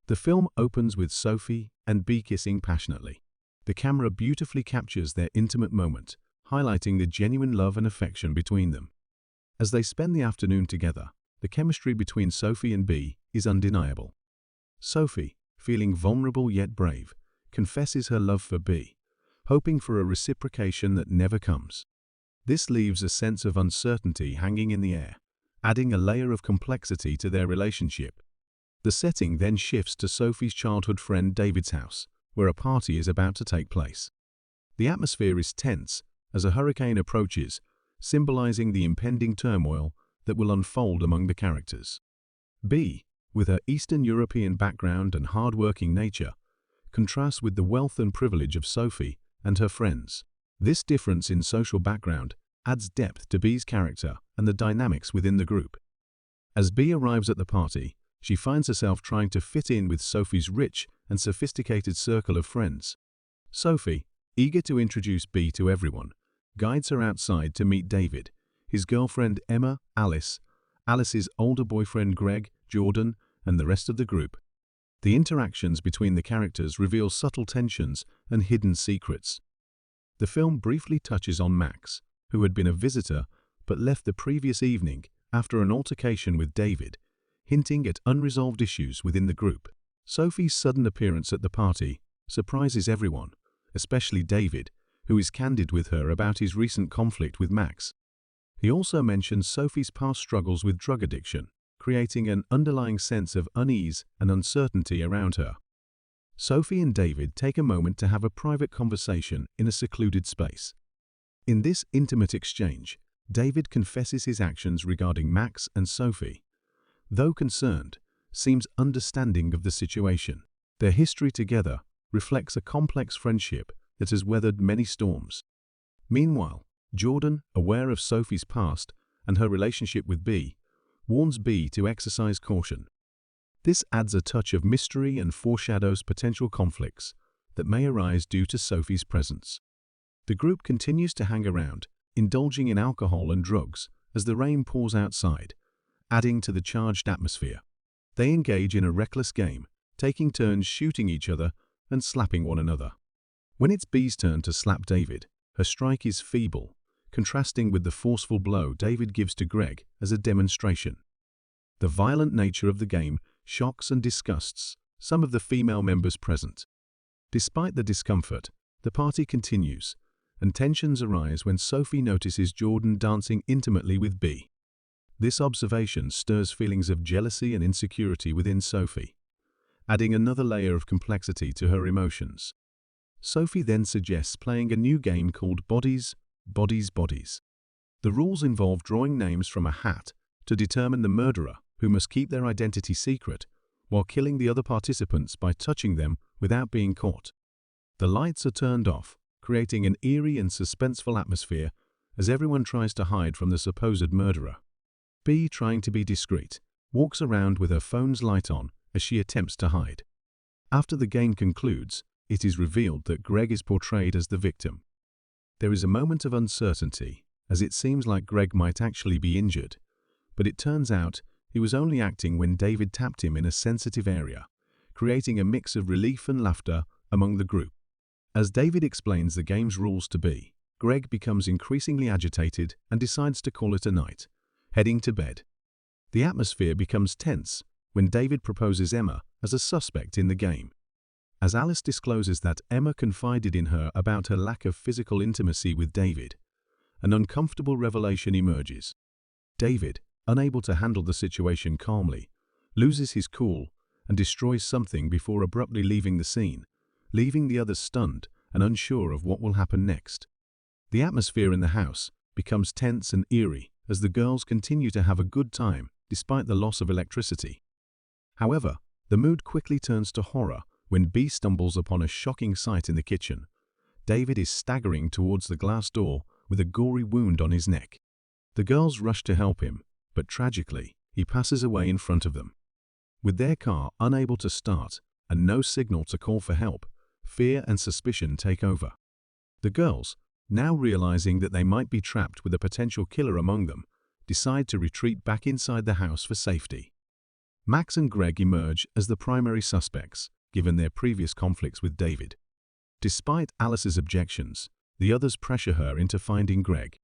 The film opens with Sophie and B kissing passionately. The camera beautifully captures their intimate moment, highlighting the genuine love and affection between them. As they spend the afternoon together, the chemistry between Sophie and B is undeniable. Sophie, feeling vulnerable yet brave, confesses her love for B, hoping for a reciprocation that never comes. This leaves a sense of uncertainty hanging in the air, adding a layer of complexity to their relationship. The setting then shifts to Sophie's childhood friend David's house, where a party is about to take place. The atmosphere is tense as a hurricane approaches, symbolizing the impending turmoil that will unfold among the characters. B, with her Eastern European background and hard-working nature, contrasts with the wealth and privilege of Sophie and her friends. This difference in social background adds depth to B's character and the dynamics within the group. As B arrives at the party, she finds herself trying to fit in with Sophie's rich and sophisticated circle of friends. Sophie, eager to introduce B to everyone, guides her outside to meet David, his girlfriend Emma, Alice's older boyfriend Greg, Jordan, and the rest of the group. The interactions between the characters reveal subtle tensions and hidden secrets. The film briefly touches on Max, who had been a visitor but left the previous evening after an altercation with David, hinting at unresolved issues within the group. Sophie's sudden appearance at the party surprises everyone, especially David, who is candid with her about his recent conflict with Max. He also mentions Sophie's past struggles with drug addiction, creating an underlying sense of unease and uncertainty around her. Sophie and David take a moment to have a private conversation in a secluded space. In this intimate exchange, David confesses his actions regarding Max, and Sophie, though concerned, seems understanding of the situation. Their history together reflects a complex friendship that has weathered many storms. Meanwhile, Jordan, aware of Sophie's past and her relationship with B, warns B to exercise caution. This adds a touch of mystery and foreshadows potential conflicts that may arise due to Sophie's presence. The group continues to hang around, indulging in alcohol and drugs as the rain pours outside, adding to the charged atmosphere. They engage in a reckless game, taking turns shooting each other and slapping one another. When it's B's turn to slap David, her strike is feeble, contrasting with the forceful blow David gives to Greg as a demonstration. The violent nature of the game shocks and disgusts some of the female members present. Despite the discomfort, the party continues, and tensions arise when Sophie notices Jordan dancing intimately with B. This observation stirs feelings of jealousy and insecurity within Sophie, adding another layer of complexity to her emotions. Sophie then suggests playing a new game called Bodies, Bodies. The rules involve drawing names from a hat to determine the murderer, who must keep their identity secret while killing the other participants by touching them without being caught. The lights are turned off, creating an eerie and suspenseful atmosphere as everyone tries to hide from the supposed murderer. B, trying to be discreet, walks around with her phone's light on as she attempts to hide. After the game concludes, it is revealed that Greg is portrayed as the victim. There is a moment of uncertainty, as it seems like Greg might actually be injured, but it turns out he was only acting when David tapped him in a sensitive area, creating a mix of relief and laughter among the group. As David explains the game's rules to B, Greg becomes increasingly agitated and decides to call it a night, heading to bed. The atmosphere becomes tense when David proposes Emma as a suspect in the game. As Alice discloses that Emma confided in her about her lack of physical intimacy with David, an uncomfortable revelation emerges. David, unable to handle the situation calmly, loses his cool and destroys something before abruptly leaving the scene, leaving the others stunned and unsure of what will happen next. The atmosphere in the house becomes tense and eerie as the girls continue to have a good time despite the loss of electricity. However, the mood quickly turns to horror when B stumbles upon a shocking sight in the kitchen. David is staggering towards the glass door with a gory wound on his neck. The girls rush to help him, but tragically, he passes away in front of them. With their car unable to start and no signal to call for help, fear and suspicion take over. The girls, now realizing that they might be trapped with a potential killer among them, decide to retreat back inside the house for safety. Max and Greg emerge as the primary suspects, given their previous conflicts with David. Despite Alice's objections, the others pressure her into finding Greg.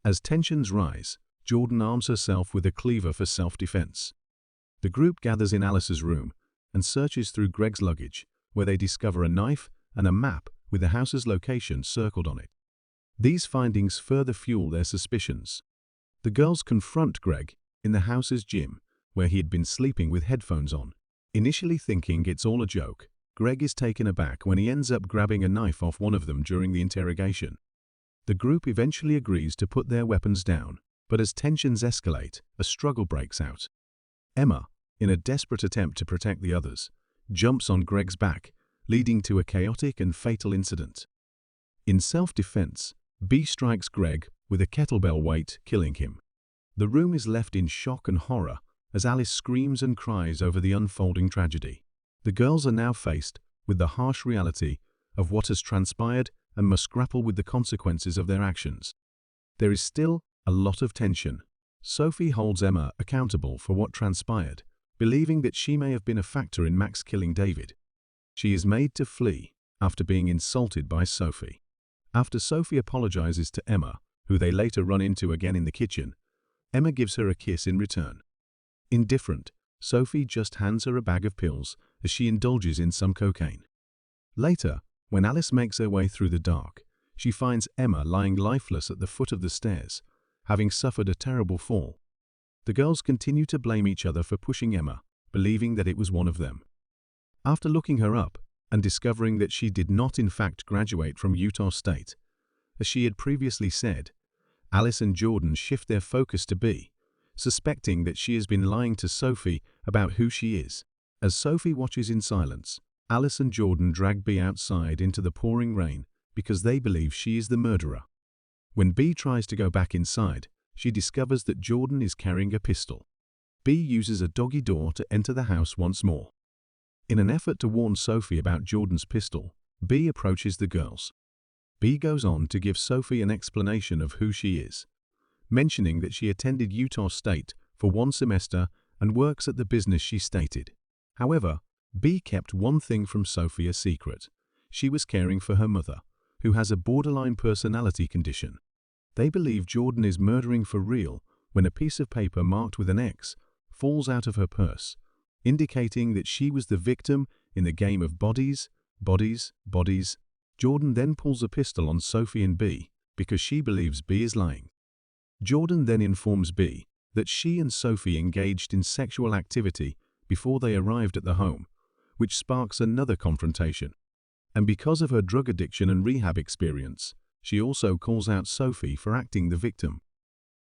As tensions rise, Jordan arms herself with a cleaver for self-defense. The group gathers in Alice's room and searches through Greg's luggage, where they discover a knife and a map with the house's location circled on it. These findings further fuel their suspicions. The girls confront Greg in the house's gym, where he had been sleeping with headphones on. Initially thinking it's all a joke, Greg is taken aback when he ends up grabbing a knife off one of them during the interrogation. The group eventually agrees to put their weapons down, but as tensions escalate, a struggle breaks out. Emma, in a desperate attempt to protect the others, jumps on Greg's back, leading to a chaotic and fatal incident. In self-defense, B strikes Greg with a kettlebell weight, killing him. The room is left in shock and horror as Alice screams and cries over the unfolding tragedy. The girls are now faced with the harsh reality of what has transpired and must grapple with the consequences of their actions. There is still a lot of tension. Sophie holds Emma accountable for what transpired, believing that she may have been a factor in Max killing David. She is made to flee after being insulted by Sophie. After Sophie apologizes to Emma, who they later run into again in the kitchen, Emma gives her a kiss in return. Indifferent, Sophie just hands her a bag of pills as she indulges in some cocaine. Later, when Alice makes her way through the dark, she finds Emma lying lifeless at the foot of the stairs, having suffered a terrible fall. The girls continue to blame each other for pushing Emma, believing that it was one of them. After looking her up and discovering that she did not in fact graduate from Utah State, as she had previously said, Alice and Jordan shift their focus to B, suspecting that she has been lying to Sophie about who she is. As Sophie watches in silence, Alice and Jordan drag B outside into the pouring rain because they believe she is the murderer. When B tries to go back inside, she discovers that Jordan is carrying a pistol. B uses a doggy door to enter the house once more. In an effort to warn Sophie about Jordan's pistol, B approaches the girls. B goes on to give Sophie an explanation of who she is, mentioning that she attended Utah State for 1 semester and works at the business she stated. However, B kept one thing from Sophie a secret. She was caring for her mother, who has a borderline personality condition. They believe Jordan is murdering for real when a piece of paper marked with an X falls out of her purse, indicating that she was the victim in the game of bodies, bodies, bodies. Jordan then pulls a pistol on Sophie and B because she believes B is lying. Jordan then informs B that she and Sophie engaged in sexual activity before they arrived at the home, which sparks another confrontation. And because of her drug addiction and rehab experience, she also calls out Sophie for acting the victim.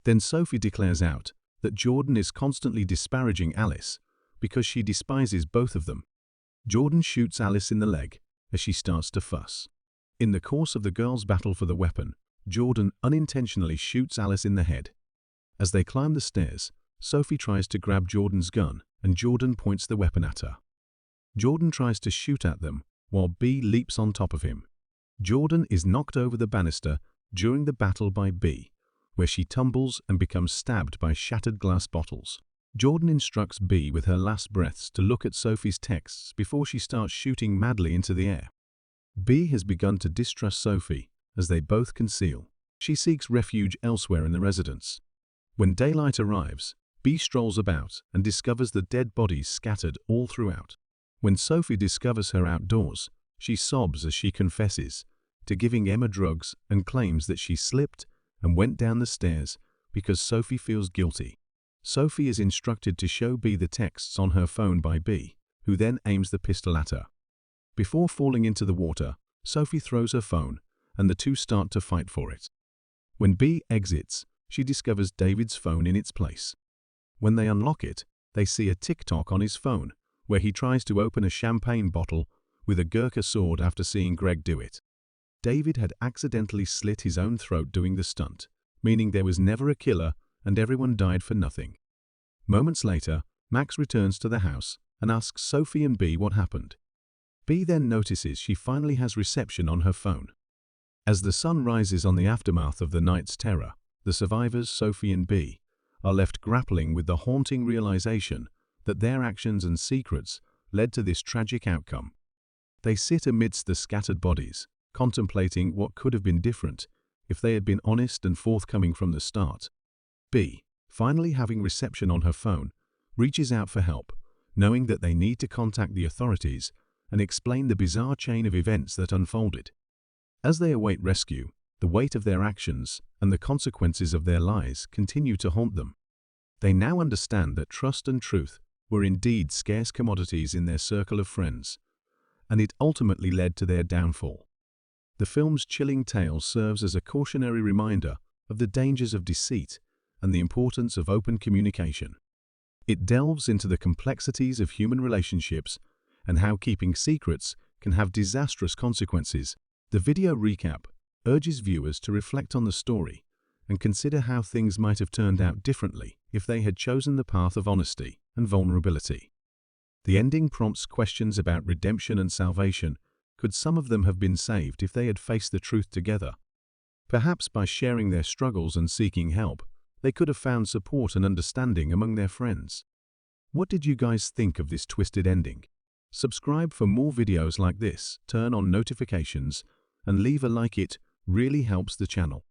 Then Sophie declares out that Jordan is constantly disparaging Alice because she despises both of them. Jordan shoots Alice in the leg as she starts to fuss. In the course of the girls' battle for the weapon, Jordan unintentionally shoots Alice in the head. As they climb the stairs, Sophie tries to grab Jordan's gun and Jordan points the weapon at her. Jordan tries to shoot at them while B leaps on top of him. Jordan is knocked over the banister during the battle by B, where she tumbles and becomes stabbed by shattered glass bottles. Jordan instructs B with her last breaths to look at Sophie's texts before she starts shooting madly into the air. B has begun to distrust Sophie as they both conceal. She seeks refuge elsewhere in the residence. When daylight arrives, B strolls about and discovers the dead bodies scattered all throughout. When Sophie discovers her outdoors, she sobs as she confesses to giving Emma drugs and claims that she slipped and went down the stairs because Sophie feels guilty. Sophie is instructed to show B the texts on her phone by B, who then aims the pistol at her. Before falling into the water, Sophie throws her phone and the two start to fight for it. When B exits, she discovers David's phone in its place. When they unlock it, they see a TikTok on his phone where he tries to open a champagne bottle with a Gurkha sword after seeing Greg do it. David had accidentally slit his own throat doing the stunt, meaning there was never a killer and everyone died for nothing. Moments later, Max returns to the house and asks Sophie and B what happened. B then notices she finally has reception on her phone. As the sun rises on the aftermath of the night's terror, the survivors, Sophie and B, are left grappling with the haunting realization that their actions and secrets led to this tragic outcome. They sit amidst the scattered bodies, contemplating what could have been different if they had been honest and forthcoming from the start. B, finally having reception on her phone, reaches out for help, knowing that they need to contact the authorities and explain the bizarre chain of events that unfolded. As they await rescue, the weight of their actions and the consequences of their lies continue to haunt them. They now understand that trust and truth were indeed scarce commodities in their circle of friends, and it ultimately led to their downfall. The film's chilling tale serves as a cautionary reminder of the dangers of deceit and the importance of open communication. It delves into the complexities of human relationships and how keeping secrets can have disastrous consequences. The video recap urges viewers to reflect on the story and consider how things might have turned out differently if they had chosen the path of honesty and vulnerability. The ending prompts questions about redemption and salvation. Could some of them have been saved if they had faced the truth together? Perhaps by sharing their struggles and seeking help, they could have found support and understanding among their friends. What did you guys think of this twisted ending? Subscribe for more videos like this, turn on notifications, and leave a like. It really helps the channel.